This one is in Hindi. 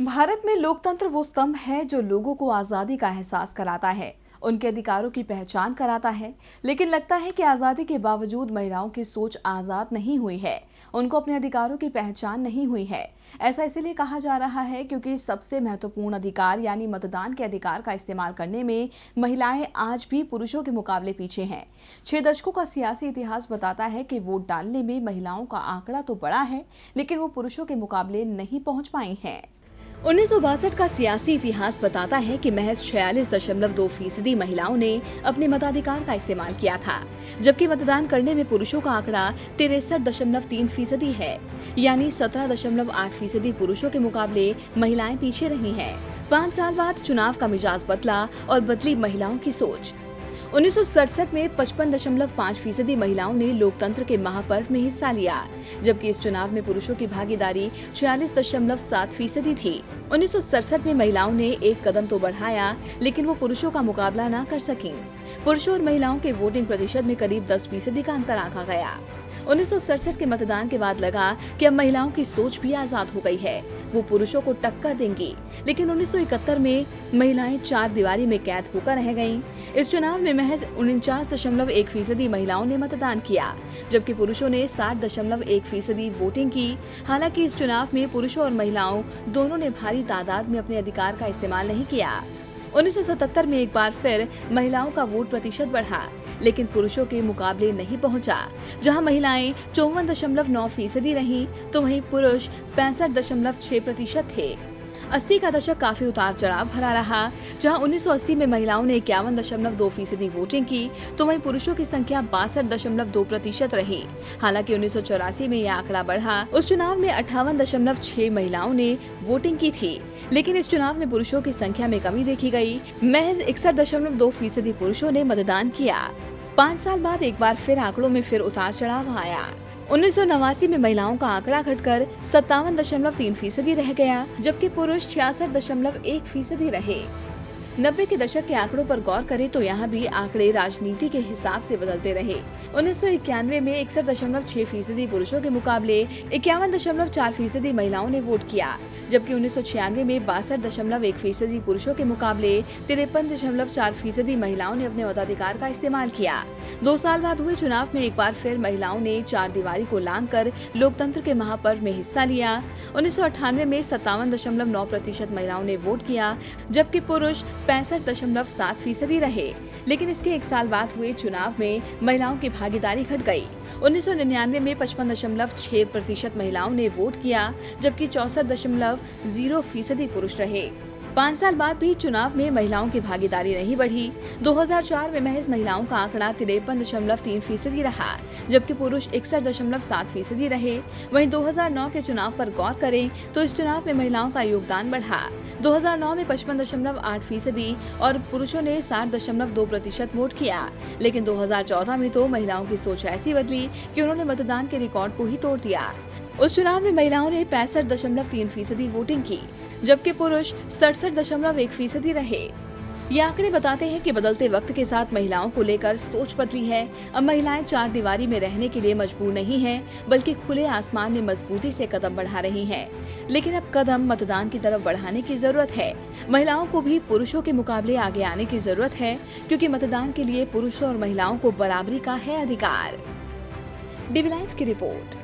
भारत में लोकतंत्र वो स्तंभ है जो लोगों को आजादी का एहसास कराता है, उनके अधिकारों की पहचान कराता है। लेकिन लगता है कि आजादी के बावजूद महिलाओं की सोच आजाद नहीं हुई है, उनको अपने अधिकारों की पहचान नहीं हुई है। ऐसा इसलिए कहा जा रहा है क्योंकि सबसे महत्वपूर्ण अधिकार यानी मतदान के अधिकार का इस्तेमाल करने में महिलाएं आज भी पुरुषों के मुकाबले पीछे हैं। 6 दशकों का सियासी इतिहास बताता है कि वोट डालने में महिलाओं का आंकड़ा तो बड़ा है, लेकिन वो पुरुषों के मुकाबले नहीं पहुंच पाई हैं। 1962 का सियासी इतिहास बताता है कि महज 46.2% महिलाओं ने अपने मताधिकार का इस्तेमाल किया था, जबकि मतदान करने में पुरुषों का आंकड़ा 63.3% है, यानी 17.8% पुरुषों के मुकाबले महिलाएं पीछे रही हैं। 5 साल बाद चुनाव का मिजाज बदला और बदली महिलाओं की सोच। 1967 में 55.5% महिलाओं ने लोकतंत्र के महापर्व में हिस्सा लिया, जबकि इस चुनाव में पुरुषों की भागीदारी 46.7% थी। 1967 में महिलाओं ने एक कदम तो बढ़ाया, लेकिन वो पुरुषों का मुकाबला न कर सकीं। पुरुषों और महिलाओं के वोटिंग प्रतिशत में करीब 10% का अंतर आंका गया। 1967 के मतदान के बाद लगा कि अब महिलाओं की सोच भी आजाद हो गई है, वो पुरुषों को टक्कर देंगी। लेकिन 1971 में महिलाएं 4 दीवारी में कैद होकर रह गईं। इस चुनाव में महज 49.1% महिलाओं ने मतदान किया, जबकि पुरुषों ने 60.1% वोटिंग की। हालांकि इस चुनाव में पुरुषों और महिलाओं दोनों ने भारी तादाद में अपने अधिकार का इस्तेमाल नहीं किया। 1977 में एक बार फिर महिलाओं का वोट प्रतिशत बढ़ा, लेकिन पुरुषों के मुकाबले नहीं पहुंचा। जहां महिलाएं 54.9% रहीं, तो वहीं पुरुष 65.6% थे। 80 का दशक काफी उतार चढ़ाव भरा रहा। जहां 1980 में महिलाओं ने 51.2% वोटिंग की, तो वहीं पुरुषों की संख्या 62.2% रही। हालांकि 1984 में यह आंकड़ा बढ़ा। उस चुनाव में 58.6 महिलाओं ने वोटिंग की थी, लेकिन इस चुनाव में पुरुषों की संख्या में कमी देखी गई। महज 61.2% पुरुषों ने मतदान किया। 5 साल बाद एक बार फिर आंकड़ों में फिर उतार चढ़ाव आया। 1989 में महिलाओं का आंकड़ा घटकर 57.3% रह गया, जबकि पुरुष 66.1% रहे। 90 के दशक के आंकड़ों पर गौर करें तो यहाँ भी आंकड़े राजनीति के हिसाब से बदलते रहे। 1991 में 61.6% पुरुषों के मुकाबले 51.4% महिलाओं ने वोट किया, जबकि 1996 में 62.1% पुरुषों के मुकाबले 53.4% महिलाओं ने अपने मताधिकार का इस्तेमाल किया। 2 साल बाद हुए चुनाव में एक बार फिर महिलाओं ने 4 दीवारी को लांघकर लोकतंत्र के महापर्व में हिस्सा लिया। 1998 में 57.9% महिलाओं ने वोट किया, जबकि पुरुष 65.7% रहे। लेकिन इसके 1 साल बाद हुए चुनाव में महिलाओं की भागीदारी घट गई। 1999 में 55.6% महिलाओं ने वोट किया, जबकि 64.0% पुरुष रहे। 5 साल बाद भी चुनाव में महिलाओं की भागीदारी नहीं बढ़ी। 2004 में महज महिलाओं का आंकड़ा 53.3% रहा, जबकि पुरुष 61.7% रहे। वहीं 2009 के चुनाव पर गौर करें तो इस चुनाव में महिलाओं का योगदान बढ़ा। 2009 में 55.8% और पुरुषों ने 60.2% वोट किया। लेकिन 2014 में तो महिलाओं की सोच ऐसी बदली कि उन्होंने मतदान के रिकॉर्ड को ही तोड़ दिया। उस चुनाव में महिलाओं ने 65.3% वोटिंग की, जबकि पुरुष 67.1% रहे। ये आंकड़े बताते हैं कि बदलते वक्त के साथ महिलाओं को लेकर सोच बदली है। अब महिलाएं 4 दीवारी में रहने के लिए मजबूर नहीं हैं, बल्कि खुले आसमान में मजबूती से कदम बढ़ा रही हैं। लेकिन अब कदम मतदान की तरफ बढ़ाने की जरूरत है। महिलाओं को भी पुरुषों के मुकाबले आगे आने की जरूरत है, क्योंकि मतदान के लिए पुरुषों और महिलाओं को बराबरी का है अधिकार। डीबी लाइव की रिपोर्ट।